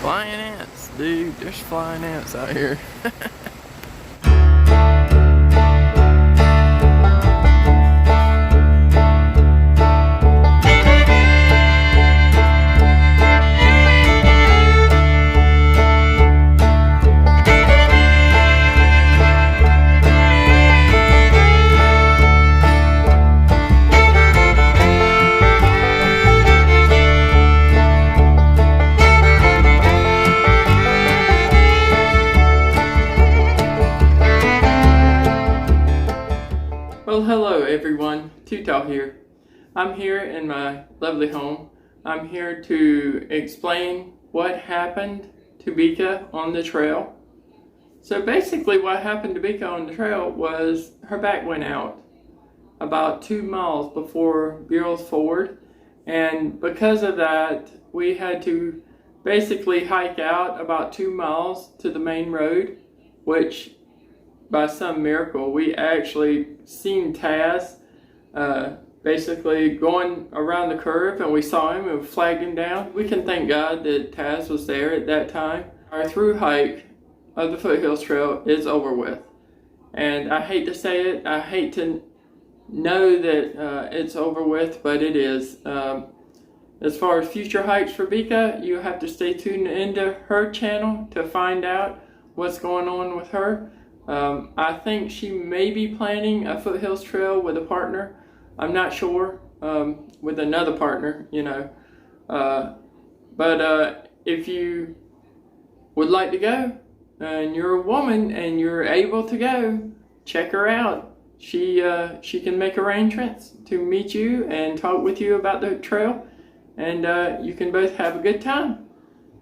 Flying ants, dude. There's flying ants out here. Well, hello everyone, Tutal here. I'm here in my lovely home. I'm here to explain what happened to Bika on the trail. So basically what happened to Bika on the trail was her back went out about 2 miles before Burrill's Ford, and because of that we had to basically hike out about 2 miles to the main road, which by some miracle we actually seen Taz basically going around the curve, and we saw him and flagged him down. We can thank God that Taz was there at that time. Our through hike of the Foothills Trail is over with, and I hate to say it, I hate to know that it's over with, but it is. As far as future hikes for Bika, you have to stay tuned into her channel to find out what's going on with her. I think she may be planning a Foothills Trail with a partner. I'm not sure, with another partner, you know. But if you would like to go, and you're a woman and you're able to go, check her out. She can make arrangements to meet you and talk with you about the trail, and you can both have a good time.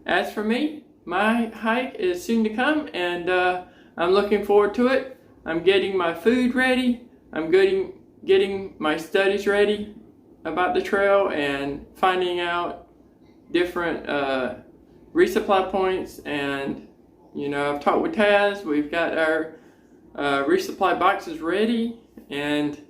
As for me, my hike is soon to come, and I'm looking forward to it. I'm getting my food ready. I'm getting my studies ready about the trail and finding out different resupply points. And you know, I've talked with Taz. We've got our resupply boxes ready, and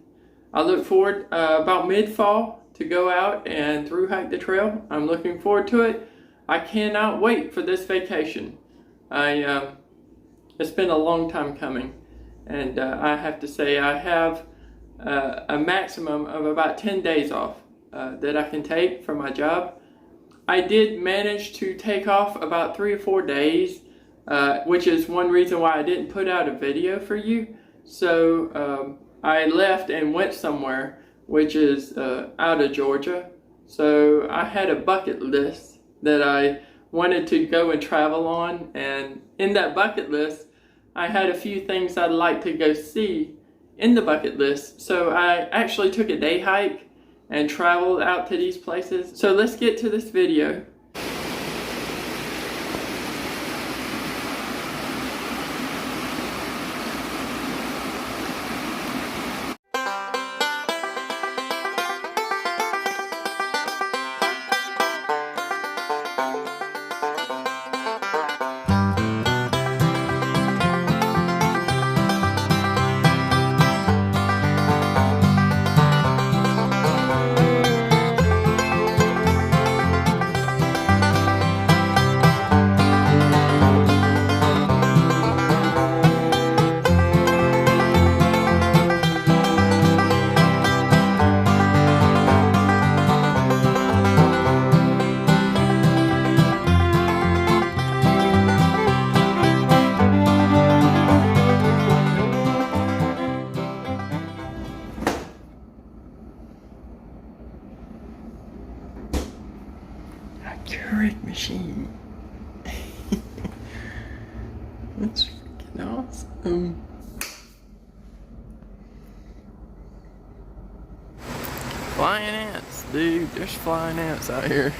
I look forward about mid-fall to go out and through hike the trail. I'm looking forward to it. I cannot wait for this vacation. It's been a long time coming, and I have to say I have a maximum of about 10 days off that I can take from my job. I did manage to take off about 3 or 4 days, which is one reason why I didn't put out a video for you. So I left and went somewhere, which is out of Georgia. So I had a bucket list that I wanted to go and travel on, and in that bucket list I had a few things I'd like to go see in the bucket list. So I actually took a day hike and traveled out to these places. So let's get to this video. Keurig machine. That's freaking awesome. Flying ants, dude. There's flying ants out here.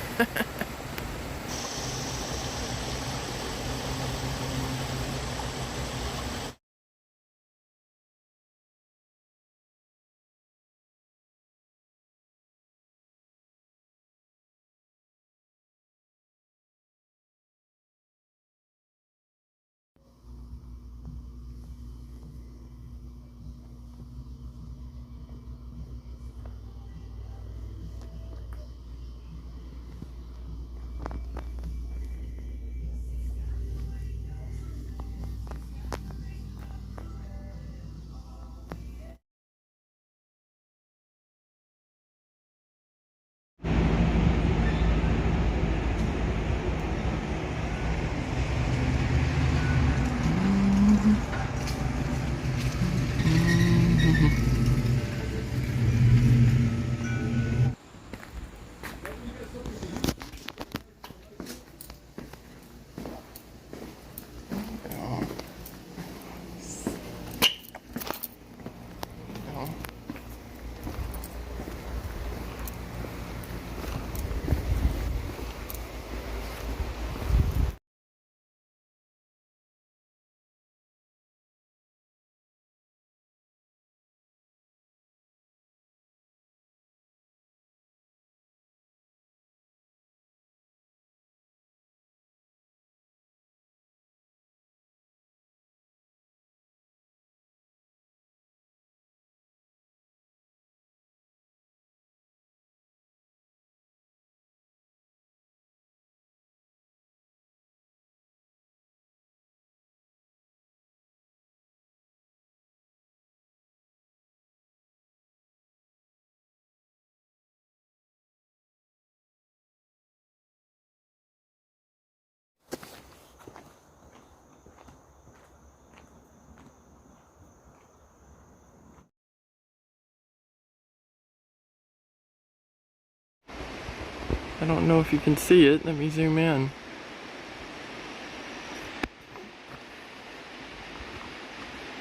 I don't know if you can see it. Let me zoom in.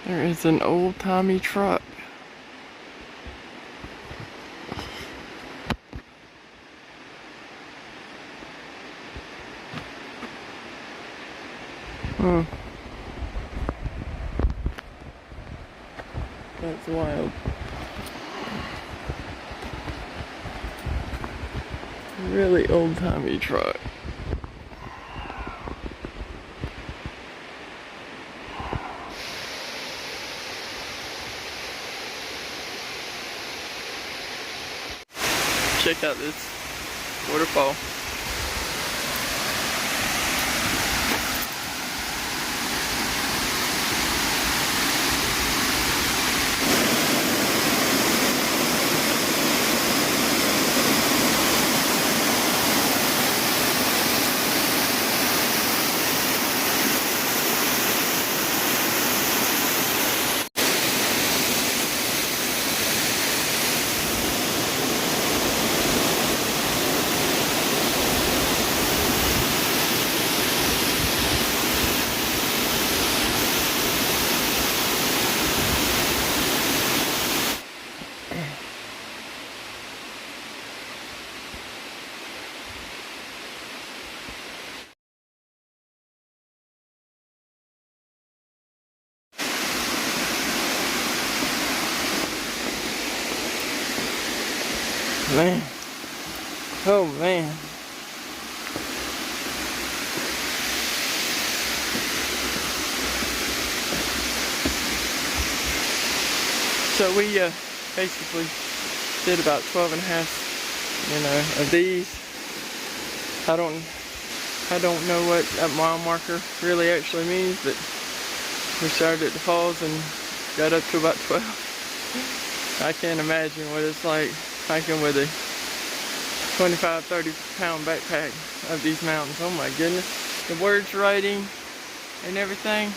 There is an old-timey truck. That's wild. Really old-timey truck. Check out this waterfall. Man. Oh man. So we basically did about 12 and a half, of these. I don't know what that mile marker really actually means, but we started at the falls and got up to about 12. I can't imagine what it's like hiking with a 25-30 pound backpack up these mountains. Oh my goodness. The words writing and everything.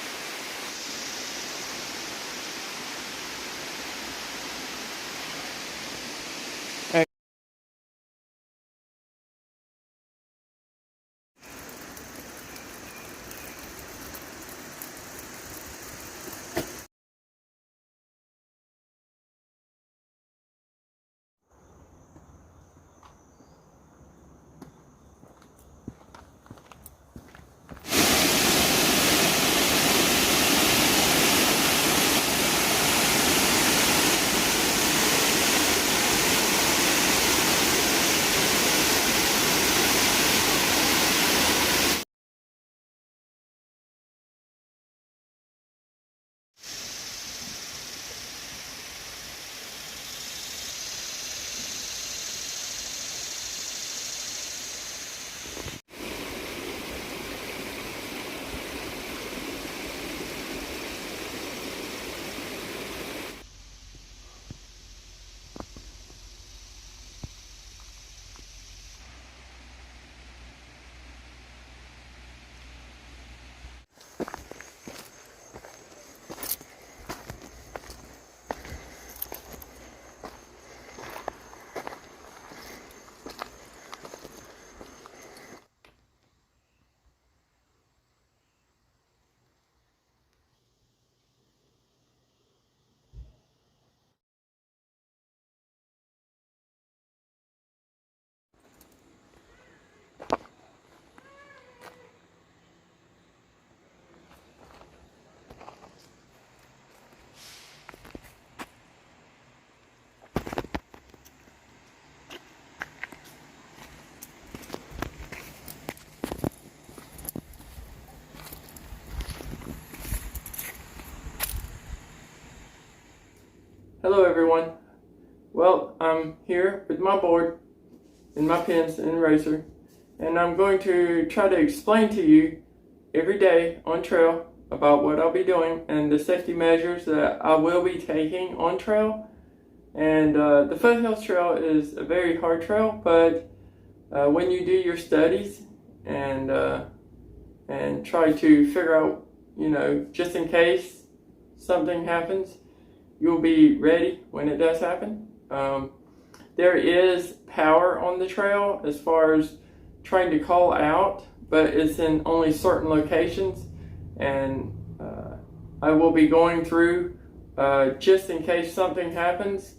Hello everyone. Well, I'm here with my board and my pens and eraser, and I'm going to try to explain to you every day on trail about what I'll be doing and the safety measures that I will be taking on trail. And the Foothills Trail is a very hard trail, but when you do your studies and try to figure out, just in case something happens, you'll be ready when it does happen. There is power on the trail as far as trying to call out, but it's in only certain locations, and I will be going through just in case something happens,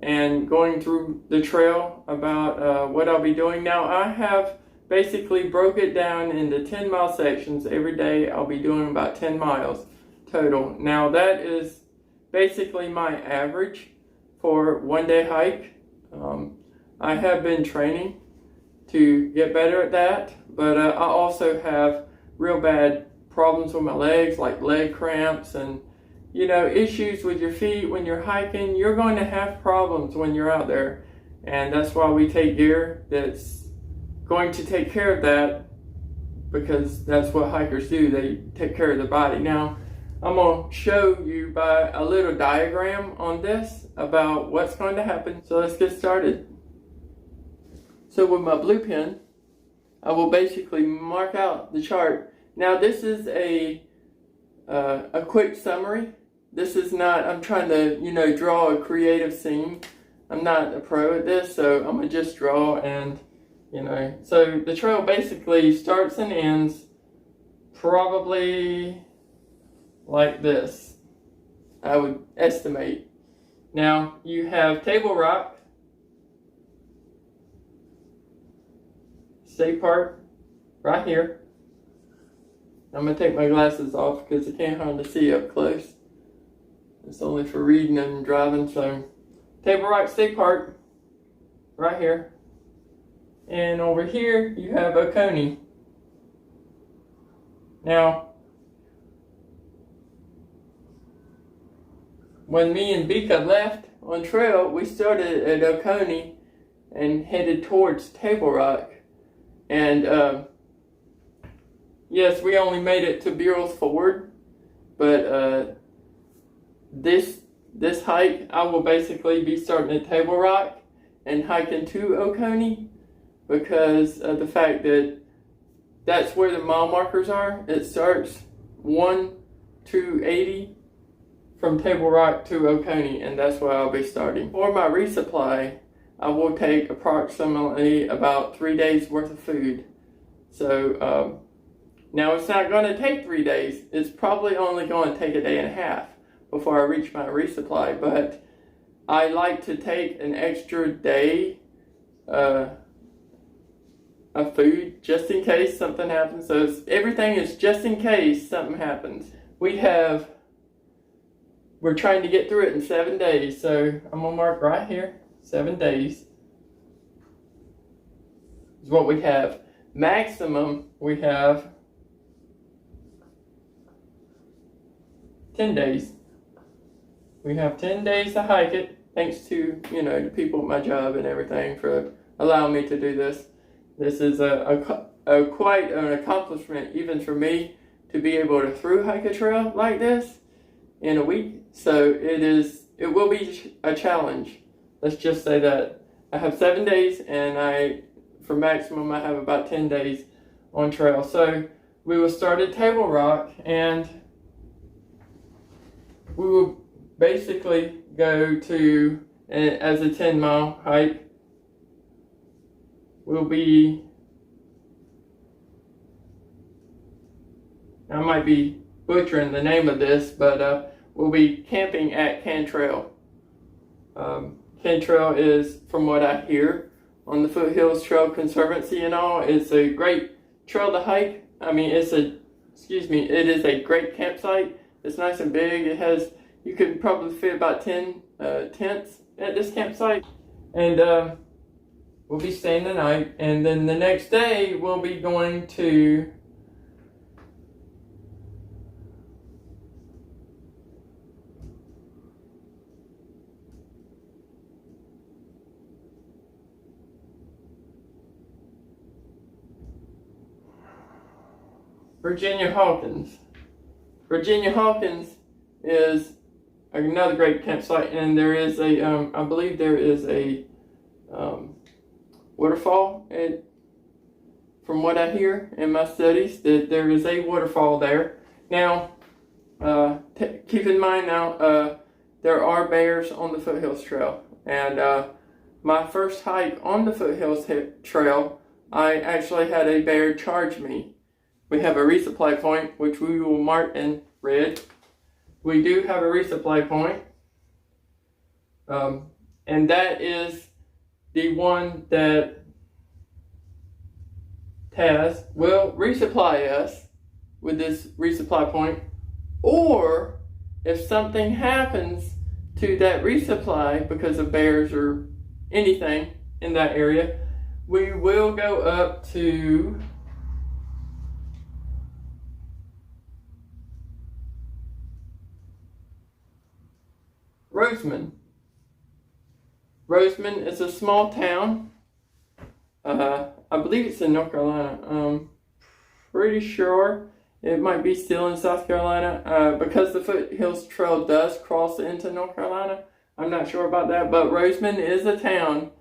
and going through the trail about what I'll be doing. Now, I have basically broke it down into 10-mile sections. Every day I'll be doing about 10 miles total. Now, that is basically my average for one-day hike. I have been training to get better at that, but I also have real bad problems with my legs, like leg cramps and issues with your feet when you're hiking. You're going to have problems when you're out there, and that's why we take gear that's going to take care of that, because that's what hikers do. They take care of their body. Now, I'm going to show you by a little diagram on this about what's going to happen. So let's get started. So with my blue pen, I will basically mark out the chart. Now, this is a quick summary. This is not, I'm trying to, draw a creative scene. I'm not a pro at this, so I'm going to just draw and, So the trail basically starts and ends probably like this, I would estimate. Now, you have Table Rock, State Park, right here. I'm going to take my glasses off because I can't hardly see up close. It's only for reading and driving. So, Table Rock State Park, right here. And over here, you have Oconee. Now, when me and Bika left on trail, we started at Oconee and headed towards Table Rock. And yes, we only made it to Burrill's Ford, but this hike, I will basically be starting at Table Rock and hiking to Oconee, because of the fact that that's where the mile markers are. It starts 1 to 80 from Table Rock to Oconee, and that's where I'll be starting. For my resupply, I will take approximately about 3 days worth of food. So now it's not going to take 3 days. It's probably only going to take a day and a half before I reach my resupply. But I like to take an extra day of food just in case something happens. So everything is just in case something happens. We're trying to get through it in 7 days. So I'm going to mark right here. 7 days is what we have. Maximum, we have 10 days. We have 10 days to hike it, thanks to, the people at my job and everything for allowing me to do this. This is quite an accomplishment, even for me, to be able to through hike a trail like this in a week. So it will be a challenge. Let's just say that I have 7 days, and for maximum, I have about 10 days on trail. So we will start at Table Rock, and we will basically go to, as a 10-mile hike, I might be butchering the name of this, but we'll be camping at Cantrail. Cantrail is, from what I hear, on the Foothills Trail Conservancy and all, it's a great trail to hike. I mean, it is a great campsite. It's nice and big. You could probably fit about 10 tents at this campsite. And we'll be staying the night. And then the next day, we'll be going to Virginia Hawkins. Virginia Hawkins is another great campsite, and there is I believe there is a waterfall. From what I hear in my studies, that there is a waterfall there. Now, keep in mind now, there are bears on the Foothills Trail, and my first hike on the Foothills Trail, I actually had a bear charge me. We have a resupply point, which we will mark in red. We do have a resupply point. And that is the one that Taz will resupply us with this resupply point, or if something happens to that resupply because of bears or anything in that area, we will go up to Roseman. Roseman is a small town. I believe it's in North Carolina. Pretty sure it might be still in South Carolina because the Foothills Trail does cross into North Carolina. I'm not sure about that, but Roseman is a town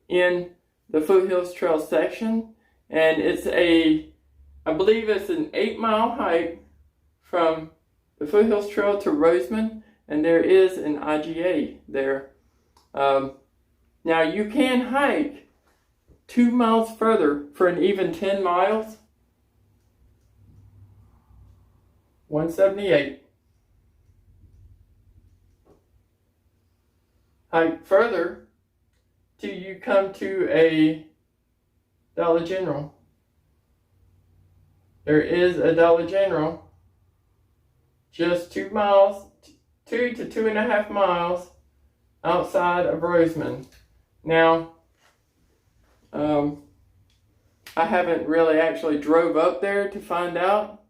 in the Foothills Trail section, and I believe it's an 8-mile hike from the Foothills Trail to Roseman, and there is an IGA there. Now you can hike 2 miles further for an even 10 miles. 178. Hike further till you come to a Dollar General. There is a Dollar General just 2 miles, 2 to 2.5 miles outside of Roseman. Now, I haven't really actually drove up there to find out,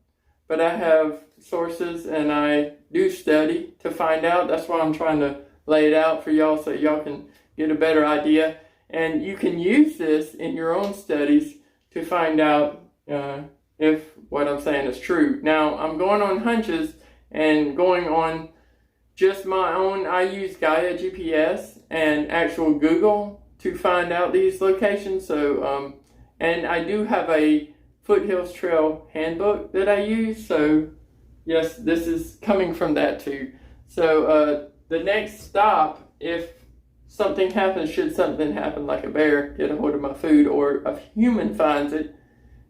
but I have sources and I do study to find out. That's why I'm trying to lay it out for y'all so y'all can get a better idea. And you can use this in your own studies to find out if what I'm saying is true. Now, I'm going on hunches and going on just my own. I use Gaia GPS and actual Google to find out these locations. So, and I do have a Foothills Trail handbook that I use. So, yes, this is coming from that too. So, the next stop, if something happens, should something happen like a bear get a hold of my food, or a human finds it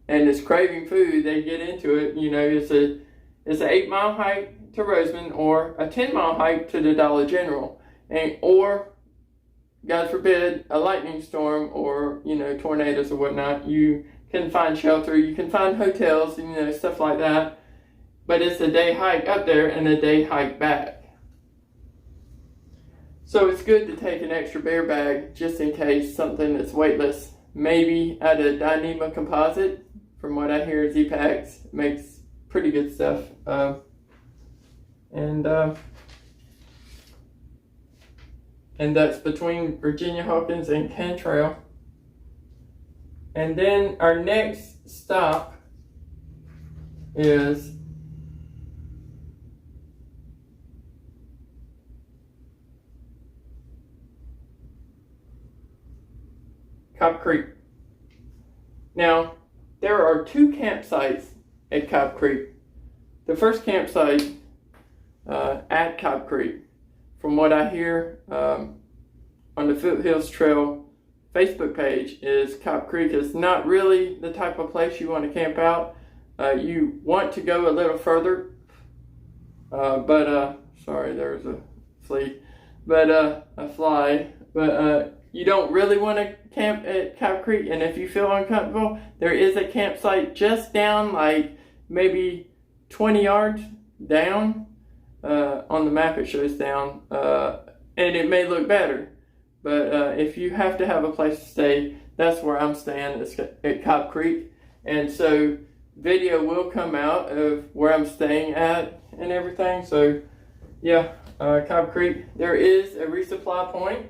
and is craving food, they get into it. You know, it's an 8-mile hike to Roseman, or a 10-mile hike to the Dollar General, or God forbid a lightning storm, or tornadoes or whatnot. You can find shelter, you can find hotels, stuff like that. But it's a day hike up there and a day hike back. So it's good to take an extra bear bag just in case something that's weightless. Maybe at a Dyneema composite. From what I hear, Z-Packs makes pretty good stuff. And that's between Virginia Hawkins and Cantrell. And then our next stop is Cobb Creek. Now, there are 2 campsites at Cobb Creek. The first campsite at Cobb Creek, from what I hear on the Foothills Trail Facebook page, is Cobb Creek is not really the type of place you want to camp out. You want to go a little further, sorry, there's a flea, a fly, you don't really want to camp at Cobb Creek. And if you feel uncomfortable, there is a campsite just down, like maybe 20 yards down. On the map it shows down, and it may look better. But if you have to have a place to stay, that's where I'm staying. It's at Cobb Creek. And so video will come out of where I'm staying at and everything. So yeah, Cobb Creek. There is a resupply point.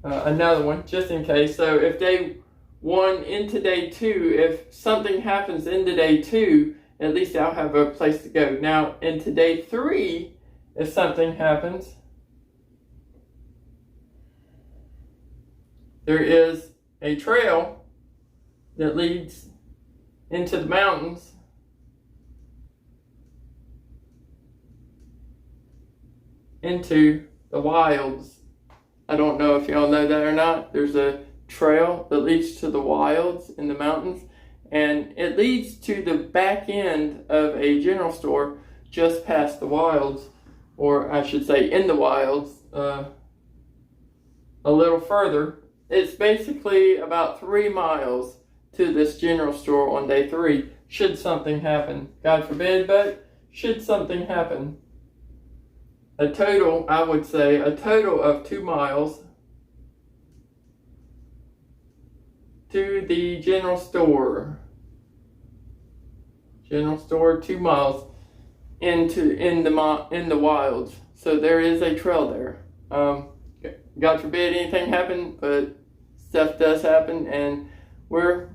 Another one, just in case. So if day 1 into day 2, if something happens into day 2, at least I'll have a place to go. Now, into day 3, if something happens, there is a trail that leads into the mountains into the wilds I don't know if y'all know that or not. There's a trail that leads to the wilds in the mountains, and it leads to the back end of a general store just past the wilds, or I should say in the wilds, a little further. It's basically about 3 miles to this general store on day 3, should something happen. God forbid, but should something happen. I would say, a total of 2 miles to the general store. General store, 2 miles in the wilds. So there is a trail there. God forbid anything happen, but stuff does happen, and we're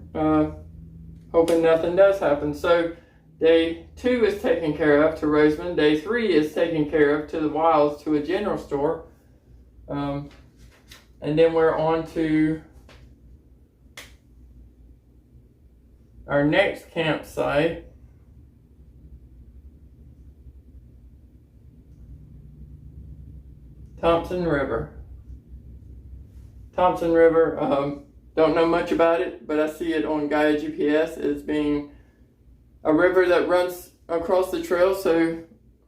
hoping nothing does happen. So day 2 is taken care of to Roseman. Day 3 is taken care of to the wilds, to a general store. And then we're on to our next campsite. Thompson River. Thompson River, don't know much about it, but I see it on Gaia GPS as being a river that runs across the trail, so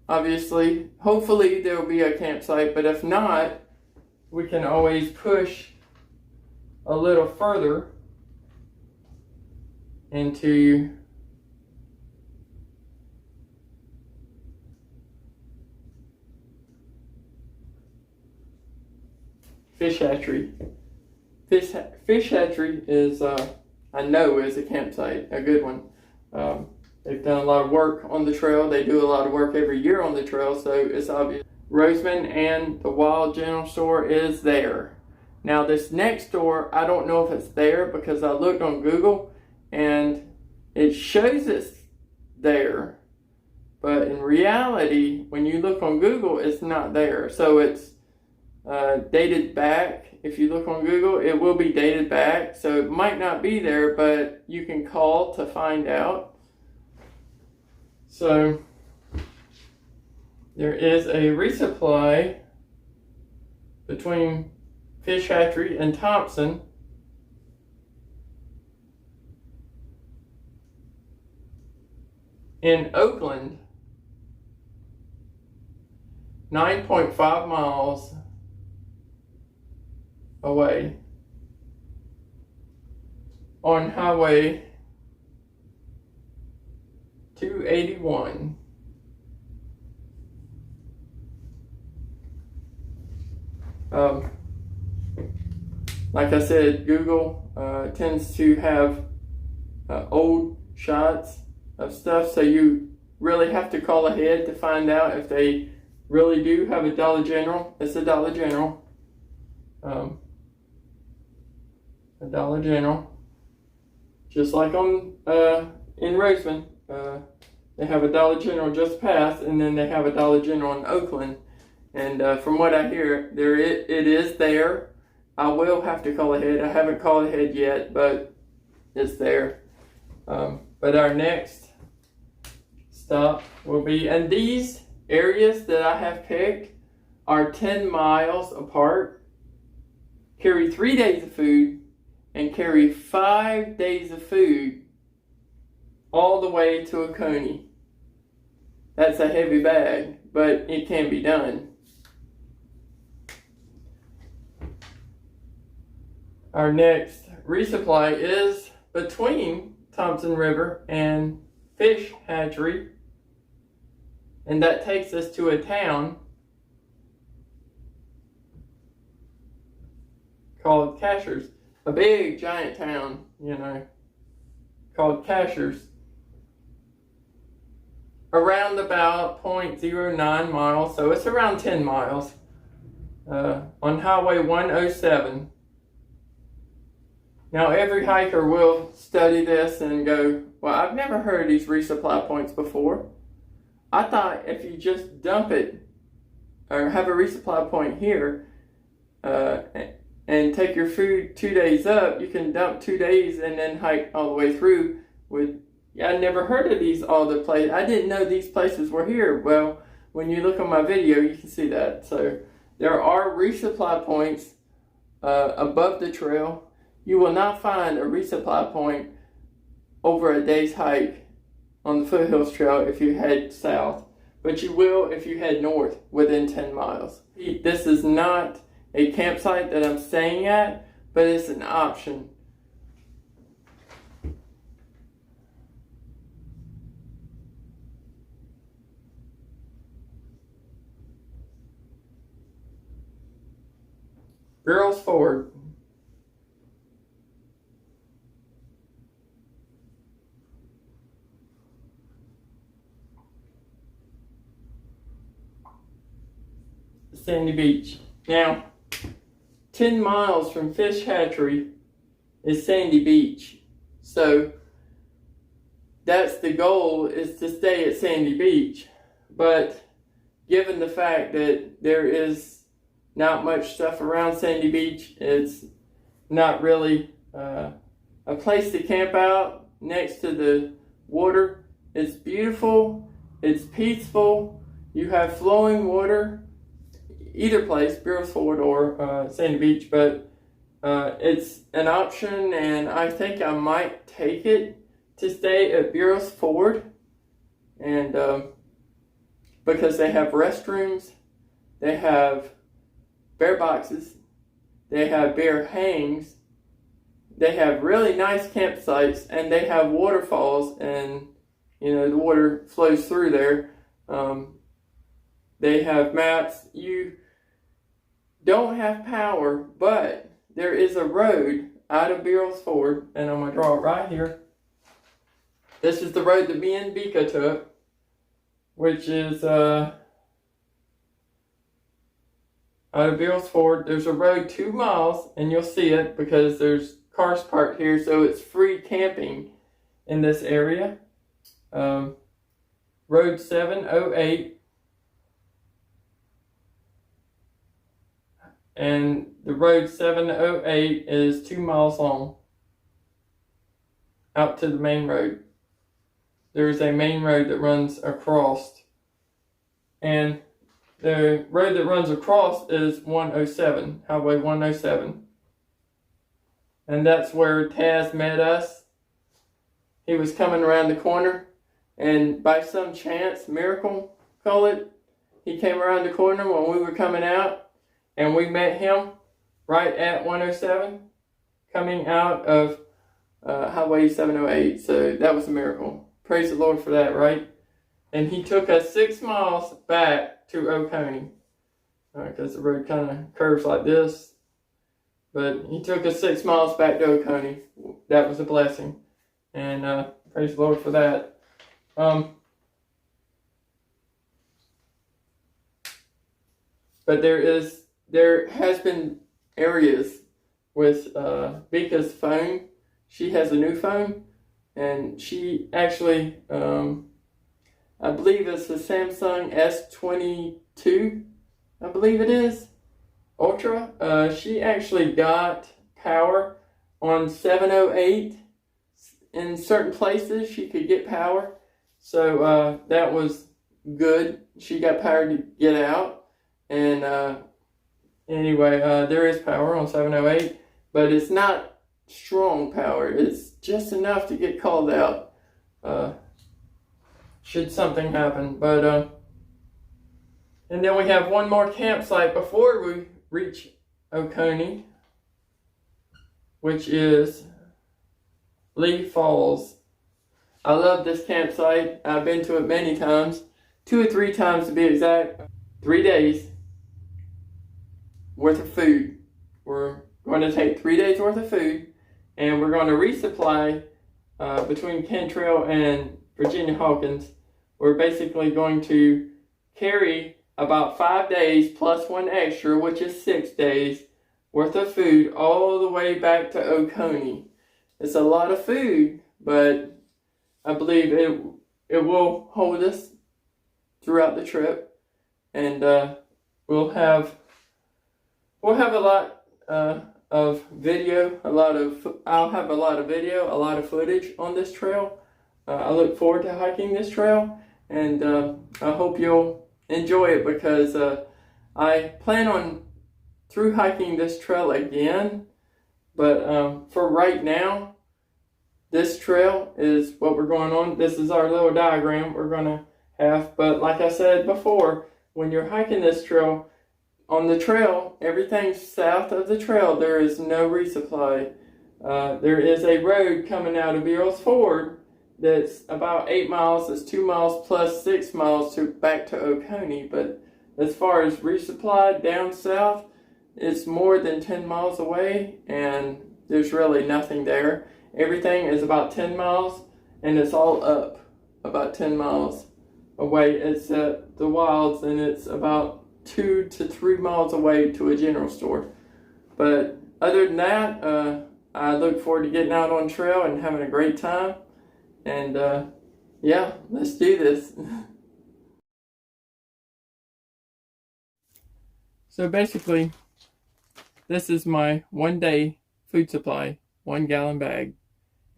obviously, hopefully there will be a campsite, but if not, we can always push a little further into Fish Hatchery. Fish Hatchery is, I know, is a campsite, a good one. They've done a lot of work on the trail. They do a lot of work every year on the trail, so it's obvious. Roseman and the Wild General Store is there. Now this next store, I don't know if it's there because I looked on Google and it shows it's there. But in reality, when you look on Google, it's not there. So it's dated back. If you look on Google, it will be dated back. So it might not be there, but you can call to find out. So there is a resupply between Fish Hatchery and Thompson. In Oakland, 9.5 miles away on Highway 281. Like I said, Google tends to have old shots of stuff, so you really have to call ahead to find out if they really do have a Dollar General. It's a Dollar General. A Dollar General. Just like on in Roseman, they have a Dollar General just past, and then they have a Dollar General in Oakland. And from what I hear, it is there. I will have to call ahead. I haven't called ahead yet, but it's there. But our next stop will be, and these areas that I have picked are 10 miles apart, carry 3 days of food, and carry 5 days of food all the way to Oconee. That's a heavy bag, but it can be done. Our next resupply is between Thompson River and Fish Hatchery, and that takes us to a town called Cashers. A big giant town, called Cashers. Around about 0.09 miles, so it's around 10 miles on Highway 107. Now every hiker will study this and go, well, I've never heard of these resupply points before. I thought if you just dump it or have a resupply point here and take your food 2 days up, you can dump 2 days and then hike all the way through with, I never heard of these all the places. I didn't know these places were here. Well, when you look on my video, you can see that. So There are resupply points above the trail. You will not find a resupply point over a day's hike on the Foothills Trail if you head south, but you will if you head north within 10 miles. This is not a campsite that I'm staying at, but it's an option. Girls Ford. Sandy Beach. Now, 10 miles from Fish Hatchery is Sandy Beach. So that's the goal, is to stay at Sandy Beach. But given the fact that there is not much stuff around Sandy Beach, it's not really a place to camp out next to the water. It's beautiful, it's peaceful, you have flowing water, either place, Bureau's Ford or Sandy Beach, but it's an option, and I think I might take it to stay at Bureau's Ford, and because they have restrooms, they have bear boxes, they have bear hangs, they have really nice campsites, and they have waterfalls, and the water flows through there. They have maps. You don't have power, but there is a road out of Bureau's Ford, and I'm going to draw it right here. This is the road that me and Bika took, which is out of Bureau's Ford. There's a road 2 miles, and you'll see it because there's cars parked here, so it's free camping in this area. Road 708. And the road 708 is 2 miles long out to the main road. There is a main road that runs across, and the road that runs across is 107, Highway 107. And that's where Taz met us. He was coming around the corner, and by some chance, miracle, call it, he came around the corner when we were coming out. And we met him right at 107, coming out of Highway 708. So that was a miracle. Praise the Lord for that, right? And he took us 6 miles back to Oconee, because the road kind of curves like this. But he took us 6 miles back to Oconee. That was a blessing. And praise the Lord for that. But there has been areas with Bika's phone. She has a new phone, and she actually, I believe it's the Samsung S22, I believe it is, Ultra. She actually got power on 708. In certain places, she could get power. So that was good. She got power to get out. And anyway, there is power on 708, but it's not strong power. It's just enough to get called out should something happen. But and then we have one more campsite before we reach Oconee, which is Lee Falls. I love this campsite. I've been to it many times, 2 or 3 times to be exact. 3 days worth of food. We're going to take 3 days worth of food, and we're going to resupply between Cantrell and Virginia Hawkins. We're basically going to carry about 5 days plus 1 extra, which is 6 days worth of food all the way back to Oconee. It's a lot of food, but I believe it will hold us throughout the trip, and we'll have a lot of video, I'll have a lot of video, a lot of footage on this trail. I look forward to hiking this trail, and I hope you'll enjoy it, because I plan on through hiking this trail again, but for right now, this trail is what we're going on. This is our little diagram we're going to have. But like I said before, when you're hiking this trail, on the trail, everything south of the trail, there is no resupply. There is a road coming out of Earls Ford that's about 8 miles. It's 2 miles plus 6 miles back to Oconee. But as far as resupply down south, it's more than 10 miles away, and there's really nothing there. Everything is about 10 miles, and it's all up about 10 miles away. It's at the wilds, and it's about 2 to 3 miles away to a general store. But other than that, I look forward to getting out on trail and having a great time. And yeah, let's do this. So basically, this is my 1 day food supply, 1 gallon bag.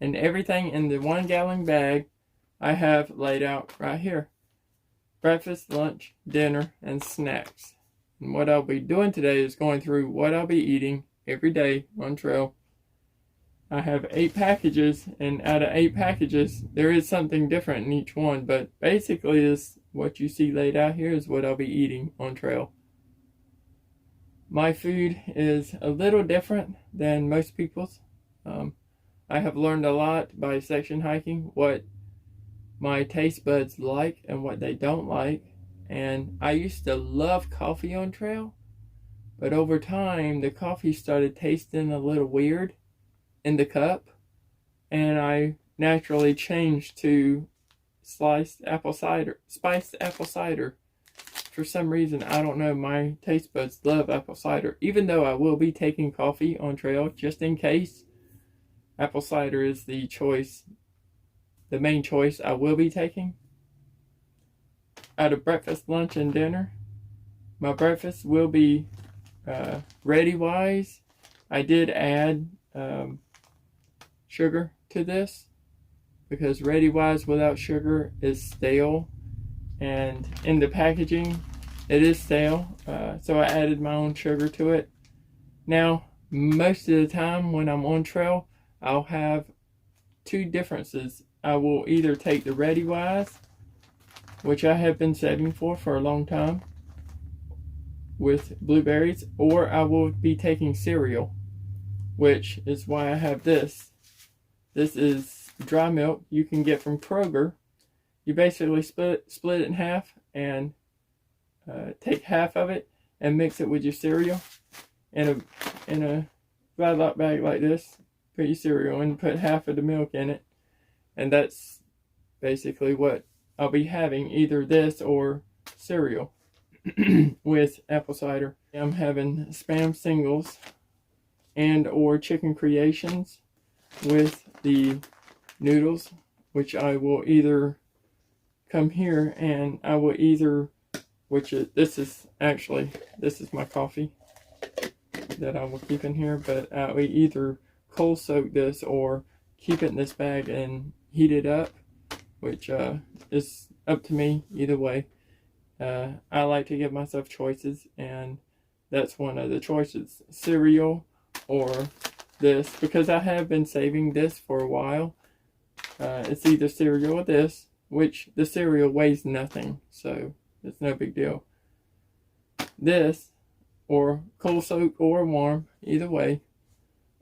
And everything in the 1 gallon bag I have laid out right here. Breakfast, lunch, dinner, and snacks. And what I'll be doing today is going through what I'll be eating every day on trail. I have 8 packages, and out of 8 packages, there is something different in each one. But basically, is what you see laid out here is what I'll be eating on trail. My food is a little different than most people's. I have learned a lot by section hiking what my taste buds like and what they don't like. And I used to love coffee on trail, but over time the coffee started tasting a little weird in the cup, and I naturally changed to spiced apple cider. For some reason, I don't know, my taste buds love apple cider. Even though I will be taking coffee on trail just in case, apple cider is the choice, the main choice I will be taking. Out of breakfast, lunch, and dinner, my breakfast will be ready-wise. I did add sugar to this because ready-wise without sugar is stale, and in the packaging it is stale, so I added my own sugar to it. Now, most of the time when I'm on trail, I'll have 2 differences. I will either take the Ready Wise, which I have been saving for a long time, with blueberries, or I will be taking cereal, which is why I have this. This is dry milk you can get from Kroger. You basically split it in half and take half of it and mix it with your cereal in a Ziploc bag like this. Put your cereal in, put half of the milk in it, and that's basically what I'll be having, either this or cereal with apple cider. I'm having Spam singles and or chicken creations with the noodles, which I will either come here and I will either, this is my coffee that I will keep in here, but I will either cold soak this or keep it in this bag and heat it up, which is up to me either way. I like to give myself choices, and that's one of the choices, cereal or this, because I have been saving this for a while. It's either cereal or this, which the cereal weighs nothing, so it's no big deal. This, or cold soak or warm, either way,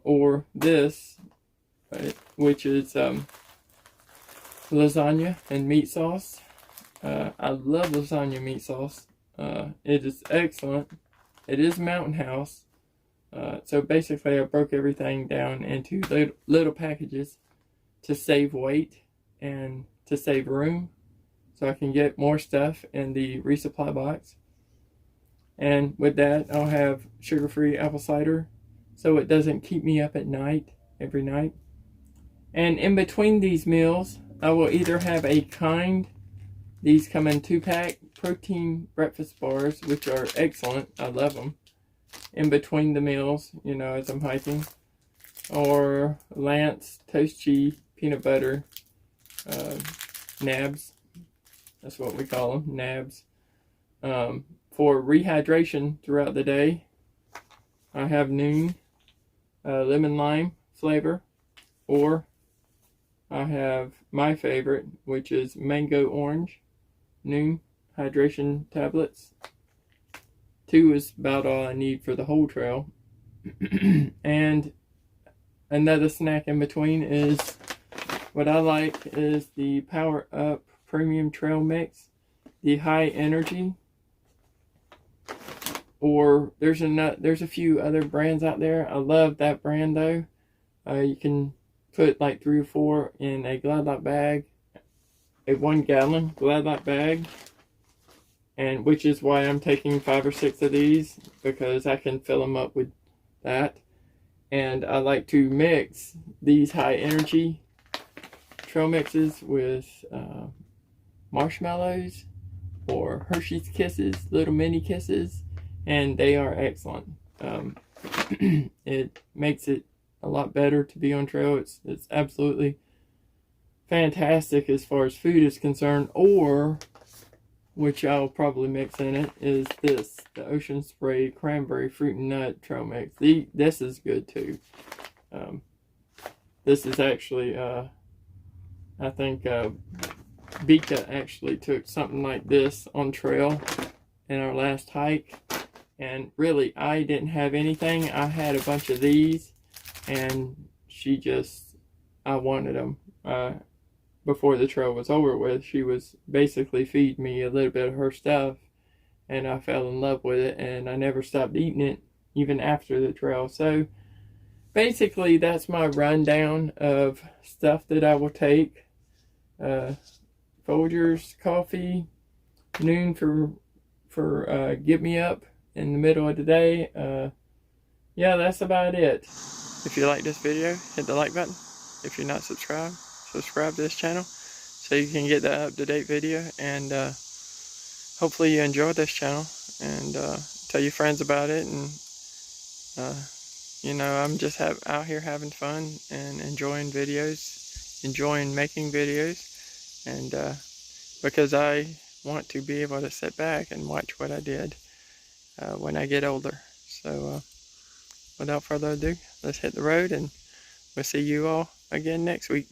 or this, right, which is lasagna and meat sauce. I love lasagna meat sauce. It is excellent. It is Mountain House. So basically I broke everything down into little packages to save weight and to save room, so I can get more stuff in the resupply box. And with that, I'll have sugar-free apple cider, so it doesn't keep me up at night, every night. And in between these meals, I will either have these come in 2-pack protein breakfast bars, which are excellent. I love them. In between the meals, as I'm hiking. Or Lance, toast cheese, peanut butter, nabs. That's what we call them, nabs. for rehydration throughout the day, I have Noon lemon lime flavor, or I have my favorite, which is mango orange Noon hydration tablets. 2 is about all I need for the whole trail. And another snack in between is what I like is the Power Up Premium Trail Mix, the high energy. Or there's a few other brands out there. I love that brand though. You can put like 3 or 4 in a Glad bag, a 1 gallon Glad bag, and which is why I'm taking 5 or 6 of these, because I can fill them up with that. And I like to mix these high energy trail mixes with marshmallows or Hershey's Kisses, little mini kisses, and they are excellent. It makes it a lot better to be on trail. It's absolutely fantastic as far as food is concerned. Or, which I'll probably mix in it, is this, the Ocean Spray Cranberry Fruit and Nut Trail Mix. This is good too. This is actually, I think Bika actually took something like this on trail in our last hike. And really, I didn't have anything. I had a bunch of these, and I wanted them. Before the trail was over with, she was basically feeding me a little bit of her stuff, and I fell in love with it, and I never stopped eating it even after the trail. So basically that's my rundown of stuff that I will take. Folgers coffee, Noon for get me up in the middle of the day. Yeah, that's about it. If you like this video, hit the like button. If you're not subscribed, subscribe to this channel so you can get that up-to-date video. And hopefully you enjoy this channel, and tell your friends about it. And you know, I'm just out here having fun and enjoying videos, enjoying making videos, and because I want to be able to sit back and watch what I did when I get older. So without further ado, let's hit the road, and we'll see you all again next week.